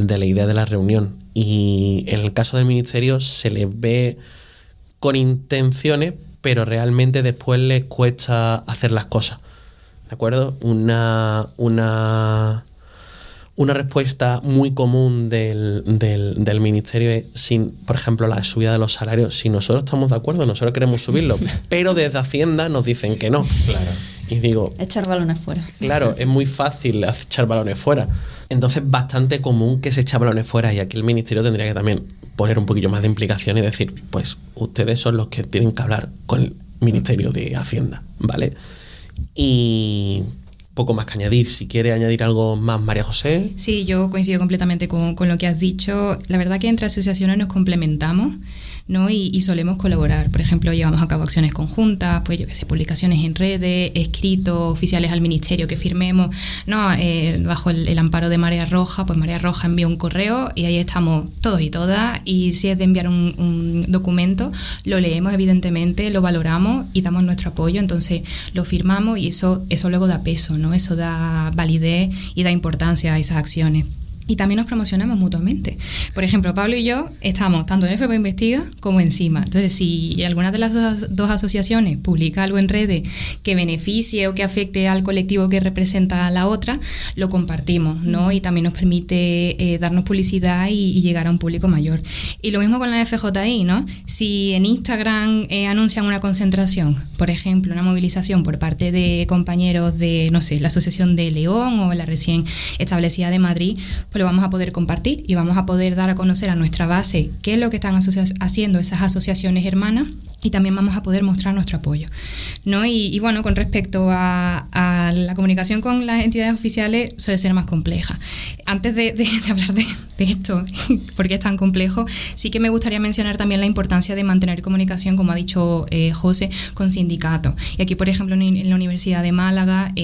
la idea de la reunión. Y en el caso del ministerio se les ve con intenciones, pero realmente después les cuesta hacer las cosas. ¿De acuerdo? Una respuesta muy común del ministerio es, por ejemplo, la subida de los salarios. Si nosotros estamos de acuerdo, nosotros queremos subirlo, pero desde Hacienda nos dicen que no. Claro. Y digo... Echar balones fuera. Claro, es muy fácil echar balones fuera. Entonces, bastante común que se eche balones fuera, y aquí el ministerio tendría que también poner un poquillo más de implicación y decir, pues, ustedes son los que tienen que hablar con el Ministerio de Hacienda, ¿vale? Y... poco más que añadir. Si quiere añadir algo más, María José. Sí, yo coincido completamente con lo que has dicho. La verdad que entre asociaciones nos complementamos, ¿no? Y solemos colaborar. Por ejemplo, llevamos a cabo acciones conjuntas, pues yo qué sé, publicaciones en redes, escritos oficiales al ministerio que firmemos, ¿no? Bajo el amparo de Marea Roja, pues Marea Roja envía un correo y ahí estamos todos y todas, y si es de enviar un documento, lo leemos evidentemente, lo valoramos y damos nuestro apoyo, entonces lo firmamos y eso luego da peso, ¿no? Eso da validez y da importancia a esas acciones. Y también nos promocionamos mutuamente. Por ejemplo, Pablo y yo estamos tanto en FP Investiga como en CIMA. Entonces, si alguna de las dos asociaciones publica algo en redes que beneficie o que afecte al colectivo que representa a la otra, lo compartimos, ¿no? Y también nos permite darnos publicidad y llegar a un público mayor. Y lo mismo con la FJI, ¿no? Si en Instagram anuncian una concentración, por ejemplo, una movilización por parte de compañeros de, no sé, la Asociación de León o la recién establecida de Madrid, pues lo vamos a poder compartir y vamos a poder dar a conocer a nuestra base qué es lo que están haciendo esas asociaciones hermanas, y también vamos a poder mostrar nuestro apoyo, ¿no? Y bueno, con respecto a la comunicación con las entidades oficiales, suele ser más compleja. Antes de hablar de esto, porque es tan complejo, sí que me gustaría mencionar también la importancia de mantener comunicación, como ha dicho José, con sindicatos. Y aquí, por ejemplo, en la Universidad de Málaga,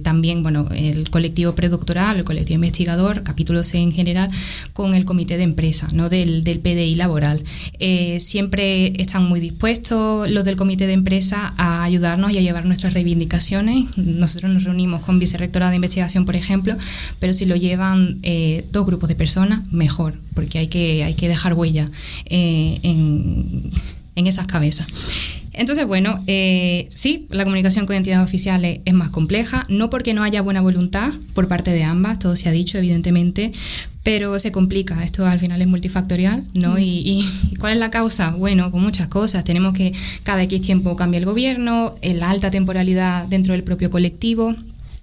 también, bueno, el colectivo predoctoral, el colectivo investigador, capítulo C en general, con el comité de empresa, ¿no? del PDI laboral. Siempre están muy dispuestos los del comité de empresa a ayudarnos y a llevar nuestras reivindicaciones. Nosotros nos reunimos con vicerrectora de investigación, por ejemplo, pero si lo llevan dos grupos de personas, mejor, porque hay que dejar huella en esas cabezas. Entonces, bueno, sí, la comunicación con entidades oficiales es más compleja, no porque no haya buena voluntad por parte de ambas, todo se ha dicho, evidentemente, pero se complica. Esto al final es multifactorial, ¿no? ¿Y cuál es la causa? Bueno, pues muchas cosas. Tenemos que cada X tiempo cambia el gobierno, la alta temporalidad dentro del propio colectivo.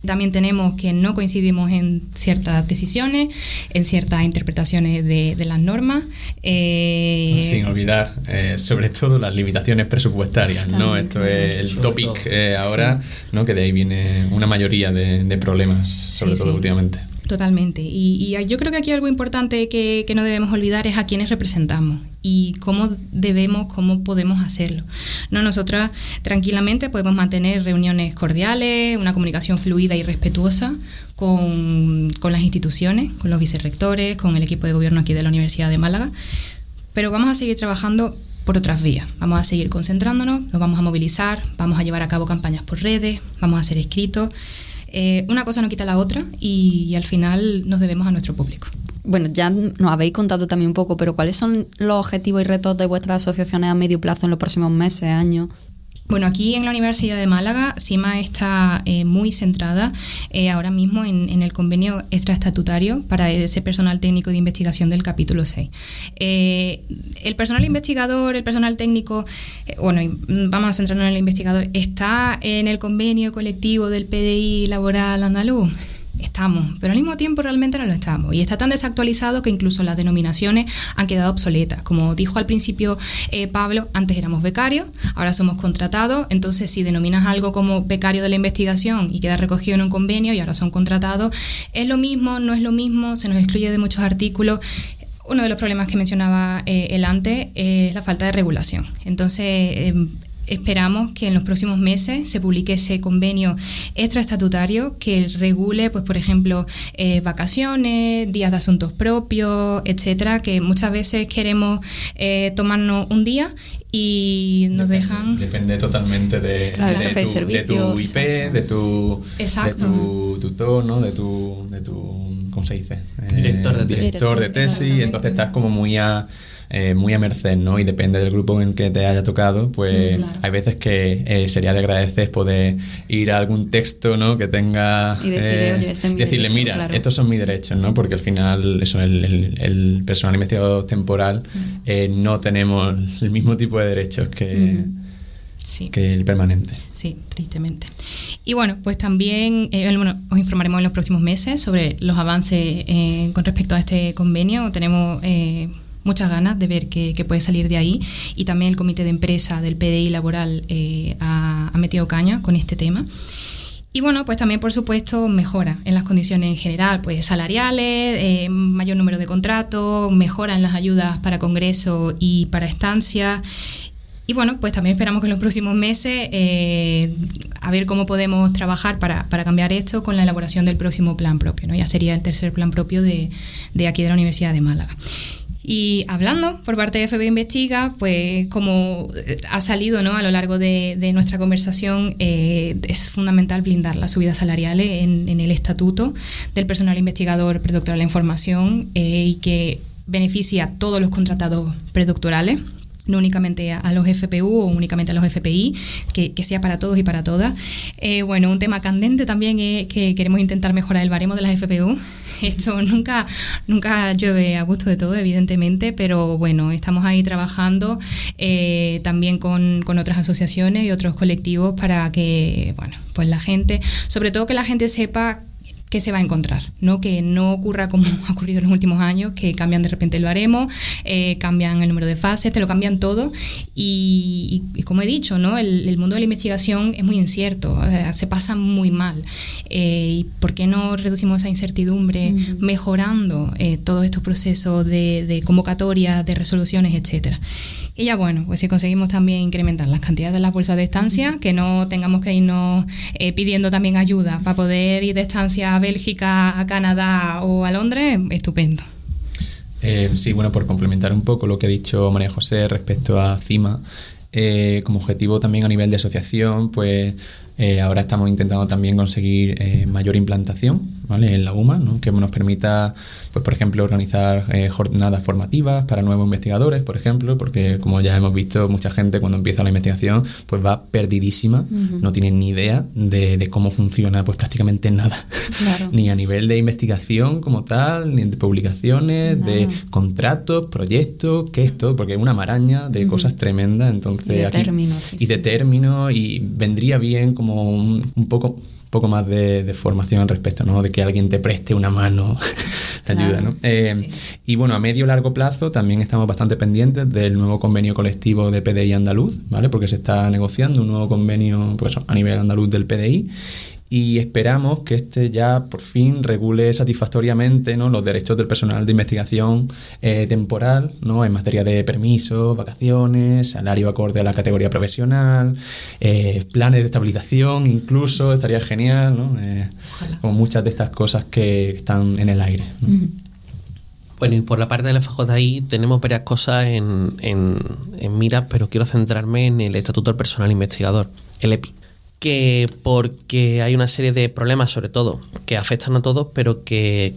También tenemos que no coincidimos en ciertas decisiones, en ciertas interpretaciones de las normas. Sin olvidar, sobre todo, las limitaciones presupuestarias, ¿no? Esto es el topic ahora, sí, ¿no? Que de ahí viene una mayoría de problemas, sobre todo últimamente. Totalmente. Y yo creo que aquí algo importante que no debemos olvidar es a quienes representamos y cómo podemos hacerlo. No, nosotras tranquilamente podemos mantener reuniones cordiales, una comunicación fluida y respetuosa con las instituciones, con los vicerrectores, con el equipo de gobierno aquí de la Universidad de Málaga, pero vamos a seguir trabajando por otras vías. Vamos a seguir concentrándonos, nos vamos a movilizar, vamos a llevar a cabo campañas por redes, vamos a hacer escritos. Una cosa no quita la otra y al final nos debemos a nuestro público. Bueno, ya nos habéis contado también un poco, pero ¿cuáles son los objetivos y retos de vuestras asociaciones a medio plazo en los próximos meses, años? Bueno, aquí en la Universidad de Málaga, CIMA está muy centrada ahora mismo en el convenio extraestatutario para ese personal técnico de investigación del capítulo 6. El personal investigador, el personal técnico, vamos a centrarnos en el investigador, ¿está en el convenio colectivo del PDI laboral andaluz? Estamos, pero al mismo tiempo realmente no lo estamos. Y está tan desactualizado que incluso las denominaciones han quedado obsoletas. Como dijo al principio Pablo, antes éramos becarios, ahora somos contratados. Entonces, si denominas algo como becario de la investigación y queda recogido en un convenio y ahora son contratados, ¿es lo mismo? ¿No es lo mismo? Se nos excluye de muchos artículos. Uno de los problemas que mencionaba él antes es la falta de regulación. Entonces, esperamos que en los próximos meses se publique ese convenio extraestatutario que regule, pues por ejemplo, vacaciones, días de asuntos propios, etcétera, que muchas veces queremos tomarnos un día y nos dejan... Depende totalmente de tu IP, de tu tutor, ¿no? de tu ¿cómo se dice? Director de tesis, entonces estás como muy a merced, ¿no? Y depende del grupo en el que te haya tocado, pues claro. Hay veces que sería de agradecer poder ir a algún texto, ¿no? Que tenga y decirle, mira, claro, estos son mis derechos, ¿no? Porque al final eso, el personal investigador temporal no tenemos el mismo tipo de derechos que el permanente. Sí, tristemente. Y bueno, pues también os informaremos en los próximos meses sobre los avances con respecto a este convenio. Tenemos muchas ganas de ver qué puede salir de ahí, y también el comité de empresa del PDI laboral ha metido caña con este tema. Y bueno, pues también por supuesto mejora en las condiciones en general, pues salariales, mayor número de contratos, mejora en las ayudas para congreso y para estancia. Y bueno, pues también esperamos que en los próximos meses a ver cómo podemos trabajar para cambiar esto con la elaboración del próximo plan propio, ¿no? Ya sería el tercer plan propio de aquí de la Universidad de Málaga. Y hablando por parte de FP Investiga, pues como ha salido, ¿no? A lo largo de nuestra conversación, es fundamental blindar las subidas salariales en el estatuto del personal investigador predoctoral en formación y que beneficie a todos los contratados predoctorales, no únicamente a los FPU o únicamente a los FPI, que sea para todos y para todas. Bueno, un tema candente también es que queremos intentar mejorar el baremo de las FPU. Esto nunca llueve a gusto de todo, evidentemente, pero bueno, estamos ahí trabajando también con otras asociaciones y otros colectivos para que, bueno, pues la gente, sobre todo que la gente sepa qué se va a encontrar, ¿no? Que no ocurra como ha ocurrido en los últimos años, que cambian de repente el baremo, cambian el número de fases, te lo cambian todo y como he dicho, ¿no? El mundo de la investigación es muy incierto, se pasa muy mal. ¿Y por qué no reducimos esa incertidumbre mejorando todos estos procesos de convocatoria, de resoluciones, etcétera? Y ya bueno, pues si conseguimos también incrementar las cantidades de las bolsas de estancia, que no tengamos que irnos pidiendo también ayuda para poder ir de estancia a Bélgica, a Canadá o a Londres, estupendo. Sí, bueno, por complementar un poco lo que ha dicho María José respecto a CIMA, como objetivo también a nivel de asociación, pues ahora estamos intentando también conseguir mayor implantación, ¿vale? En la UMA, ¿no? Que nos permita, pues por ejemplo, organizar jornadas formativas para nuevos investigadores, por ejemplo, porque como ya hemos visto, mucha gente cuando empieza la investigación pues va perdidísima, no tiene ni idea de cómo funciona pues prácticamente nada, claro. Ni a nivel de investigación como tal, ni de publicaciones, de contratos, proyectos, qué es todo, porque es una maraña de cosas tremendas, entonces y de términos, y vendría bien como un poco más de formación al respecto, ¿no? De que alguien te preste una mano de ayuda, ¿no? Y bueno, a medio y largo plazo también estamos bastante pendientes del nuevo convenio colectivo de PDI andaluz, ¿vale? Porque se está negociando un nuevo convenio, pues, a nivel andaluz del PDI, y esperamos que este ya por fin regule satisfactoriamente, ¿no? Los derechos del personal de investigación temporal, ¿no? En materia de permisos, vacaciones, salario acorde a la categoría profesional, planes de estabilización, incluso estaría genial, ¿no? Como muchas de estas cosas que están en el aire, ¿no? Bueno, y por la parte del FJI tenemos varias cosas en miras, pero quiero centrarme en el Estatuto del Personal Investigador, el EPI. Que porque hay una serie de problemas, sobre todo, que afectan a todos, pero que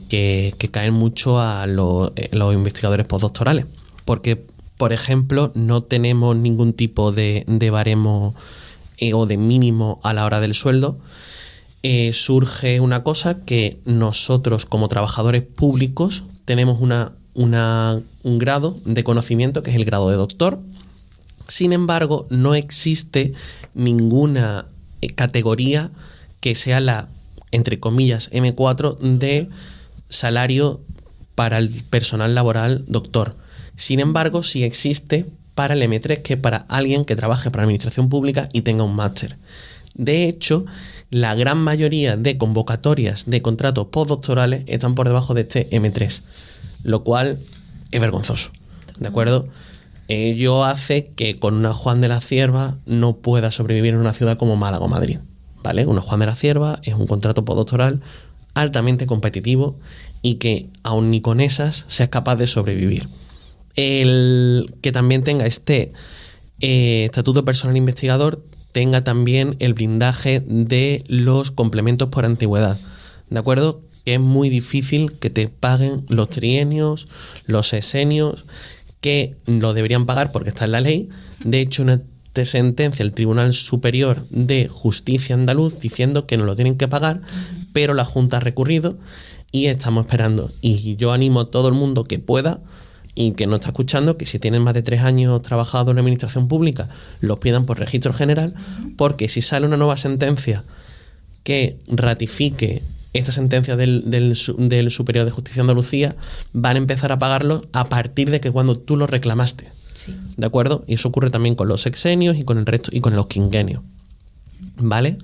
caen mucho a los investigadores postdoctorales. Porque, por ejemplo, no tenemos ningún tipo de baremo o de mínimo a la hora del sueldo, surge una cosa que nosotros como trabajadores públicos tenemos un grado de conocimiento que es el grado de doctor. Sin embargo, no existe ninguna categoría que sea la, entre comillas, M4 de salario para el personal laboral doctor. Sin embargo, sí existe para el M3, que es para alguien que trabaje para la administración pública y tenga un máster. De hecho, la gran mayoría de convocatorias de contratos postdoctorales están por debajo de este M3, lo cual es vergonzoso, ¿de acuerdo? Ello hace que con una Juan de la Cierva no pueda sobrevivir en una ciudad como Málaga o Madrid, ¿vale? Una Juan de la Cierva es un contrato postdoctoral altamente competitivo y que aun ni con esas seas capaz de sobrevivir. El que también tenga este estatuto personal investigador tenga también el blindaje de los complementos por antigüedad, ¿de acuerdo? Que es muy difícil que te paguen los trienios, los sesenios, que lo deberían pagar porque está en la ley. De hecho, una sentencia del Tribunal Superior de Justicia andaluz diciendo que no lo tienen que pagar, pero la Junta ha recurrido y estamos esperando. Y yo animo a todo el mundo que pueda y que no está escuchando, que si tienen más de 3 años trabajado en la administración pública, los pidan por registro general, porque si sale una nueva sentencia que ratifique esta sentencia del Superior de Justicia de Andalucía, van a empezar a pagarlo a partir de que cuando tú lo reclamaste. Sí. ¿De acuerdo? Y eso ocurre también con los sexenios y con el resto y con los quinquenios. ¿Vale?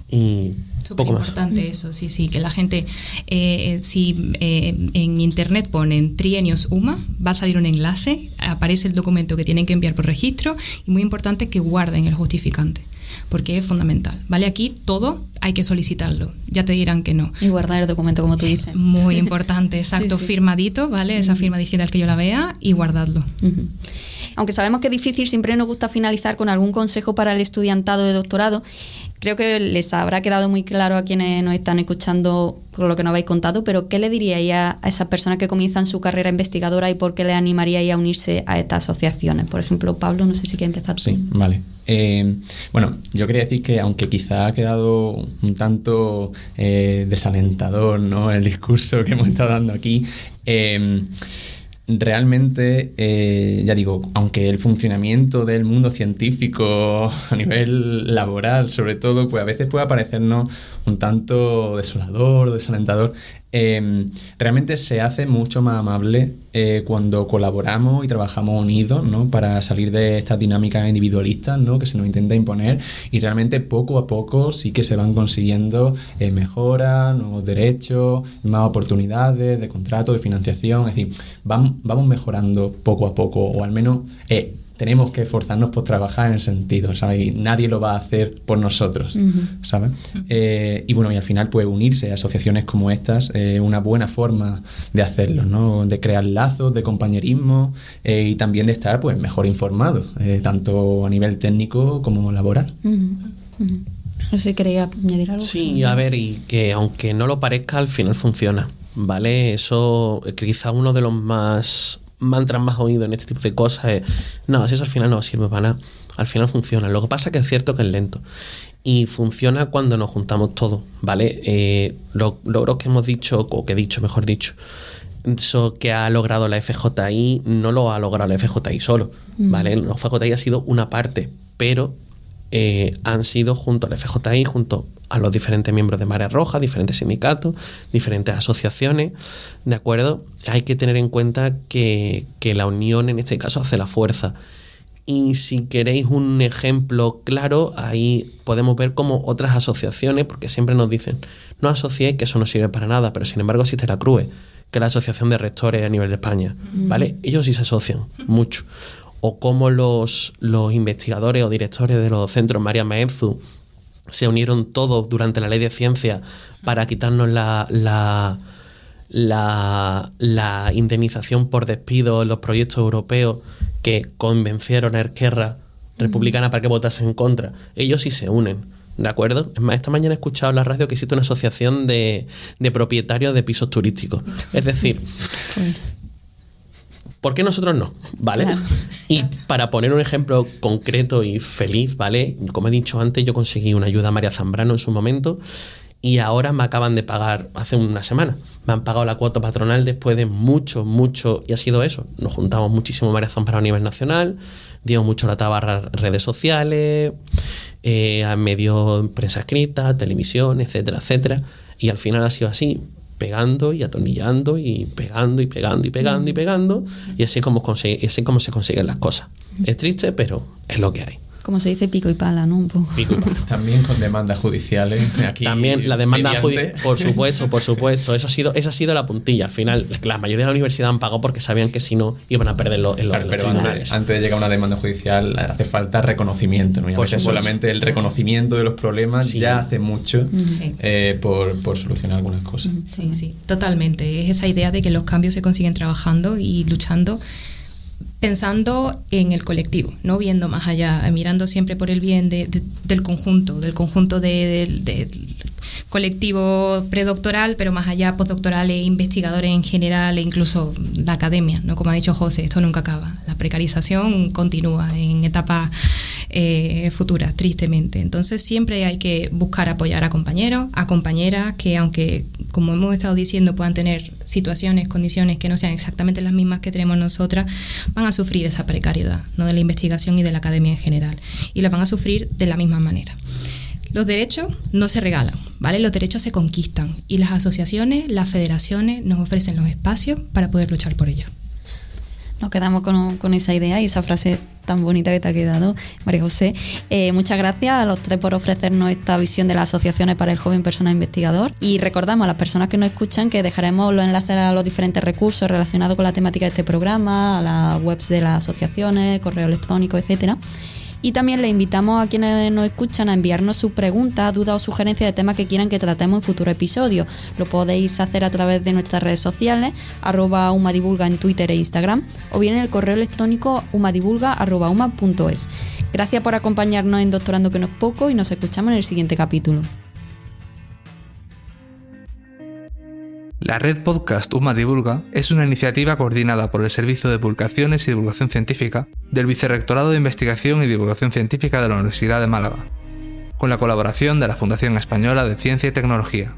Y súper importante eso, sí, que la gente, si en internet ponen trienios UMA, va a salir un enlace, aparece el documento que tienen que enviar por registro y muy importante que guarden el justificante, porque es fundamental, ¿vale? Aquí todo hay que solicitarlo, ya te dirán que no. Y guardar el documento, como tú dices. Muy importante, exacto, sí. Firmadito, ¿vale? Esa firma digital que yo la vea y guardadlo. Aunque sabemos que es difícil, siempre nos gusta finalizar con algún consejo para el estudiantado de doctorado. Creo que les habrá quedado muy claro a quienes nos están escuchando con lo que nos habéis contado, pero ¿qué le diríais a esas personas que comienzan su carrera investigadora y por qué les animaríais a unirse a estas asociaciones? Por ejemplo, Pablo, no sé si quieres empezar tú. Sí, vale. Bueno, yo quería decir que aunque quizá ha quedado un tanto desalentador, ¿no?, el discurso que hemos estado dando aquí, realmente, ya digo, aunque el funcionamiento del mundo científico a nivel laboral, sobre todo, pues a veces puede parecernos un tanto desolador, desalentador, realmente se hace mucho más amable cuando colaboramos y trabajamos unidos, ¿no?, para salir de estas dinámicas individualistas, ¿no?, que se nos intenta imponer, y realmente poco a poco sí que se van consiguiendo mejoras, nuevos derechos, más oportunidades de contrato, de financiación. Es decir, vamos mejorando poco a poco, o al menos tenemos que esforzarnos por trabajar en ese sentido, ¿sabes? Y nadie lo va a hacer por nosotros, ¿sabes? Y bueno, y al final, pues unirse a asociaciones como estas es una buena forma de hacerlo, ¿no? De crear lazos de compañerismo y también de estar, pues, mejor informados, tanto a nivel técnico como laboral. No sé si quería añadir algo. Sí, a ver, y que aunque no lo parezca, al final funciona, ¿vale? Eso quizá uno de los mantras más oídos en este tipo de cosas es: no, si eso al final no sirve para nada. Al final funciona. Lo que pasa es que es cierto que es lento y funciona cuando nos juntamos todos, ¿vale? Los logros que hemos dicho, o que he dicho, mejor dicho, eso que ha logrado la FJI no lo ha logrado la FJI solo, ¿vale? La FJI ha sido una parte, pero han sido junto a la FJI, junto a los diferentes miembros de Marea Roja, diferentes sindicatos, diferentes asociaciones, ¿de acuerdo? Hay que tener en cuenta que la unión en este caso hace la fuerza. Y si queréis un ejemplo claro, ahí podemos ver como otras asociaciones, porque siempre nos dicen: no asociéis, que eso no sirve para nada, pero sin embargo existe la CRUE, que es la Asociación de Rectores a nivel de España, ¿vale? Ellos sí se asocian mucho. O como los investigadores o directores de los centros María Maeztu se unieron todos durante la Ley de Ciencia para quitarnos la indemnización por despido en los proyectos europeos, que convencieron a Esquerra Republicana para que votase en contra. Ellos sí se unen, ¿de acuerdo? Es más, esta mañana he escuchado en la radio que existe una asociación de propietarios de pisos turísticos. Es decir, ¿por qué nosotros no? ¿Vale? Claro. Y para poner un ejemplo concreto y feliz, ¿vale? Como he dicho antes, yo conseguí una ayuda a María Zambrano en su momento y ahora me acaban de pagar hace una semana. Me han pagado la cuota patronal después de mucho, y ha sido eso. Nos juntamos muchísimo María Zambrano a nivel nacional, dimos mucho la tabarra a redes sociales, a medios, prensa escrita, televisión, etcétera, etcétera. Y al final ha sido así, pegando y atornillando y pegando y pegando y pegando y pegando, y así como se consiguen las cosas. Es triste, pero es lo que hay. Como se dice, pico y pala, ¿no? Un poco. Pico y pala. También con demandas judiciales. Aquí también la demanda judicial, por supuesto. Esa ha sido la puntilla. Al final, la mayoría de la universidad han pagado porque sabían que si no iban a perder los tribunales. Antes de llegar a una demanda judicial hace falta reconocimiento, ¿no? Y a veces solamente el reconocimiento de los problemas ya hace mucho por solucionar algunas cosas. Sí, totalmente. Es esa idea de que los cambios se consiguen trabajando y luchando, pensando en el colectivo, no viendo más allá, mirando siempre por el bien del conjunto del colectivo predoctoral, pero más allá postdoctorales, investigadores en general e incluso la academia, ¿no? Como ha dicho José, esto nunca acaba. La precarización continúa en etapas futuras, tristemente. Entonces siempre hay que buscar apoyar a compañeros, a compañeras que, aunque, como hemos estado diciendo, puedan tener situaciones, condiciones que no sean exactamente las mismas que tenemos nosotras, van a sufrir esa precariedad, ¿no? De la investigación y de la academia en general, y la van a sufrir de la misma manera. Los derechos no se regalan, ¿vale? Los derechos se conquistan, y las asociaciones, las federaciones nos ofrecen los espacios para poder luchar por ellos. Nos quedamos con esa idea y esa frase tan bonita que te ha quedado, María José. Muchas gracias a los tres por ofrecernos esta visión de las asociaciones para el joven persona investigador, y recordamos a las personas que nos escuchan que dejaremos los enlaces a los diferentes recursos relacionados con la temática de este programa, a las webs de las asociaciones, correo electrónico, etcétera. Y también les invitamos a quienes nos escuchan a enviarnos sus preguntas, dudas o sugerencias de temas que quieran que tratemos en futuros episodios. Lo podéis hacer a través de nuestras redes sociales, @umadivulga en Twitter e Instagram, o bien en el correo electrónico umadivulga@uma.es. Gracias por acompañarnos en Doctorando que no es poco, y nos escuchamos en el siguiente capítulo. La red podcast UMA Divulga es una iniciativa coordinada por el Servicio de Publicaciones y Divulgación Científica del Vicerrectorado de Investigación y Divulgación Científica de la Universidad de Málaga, con la colaboración de la Fundación Española de Ciencia y Tecnología.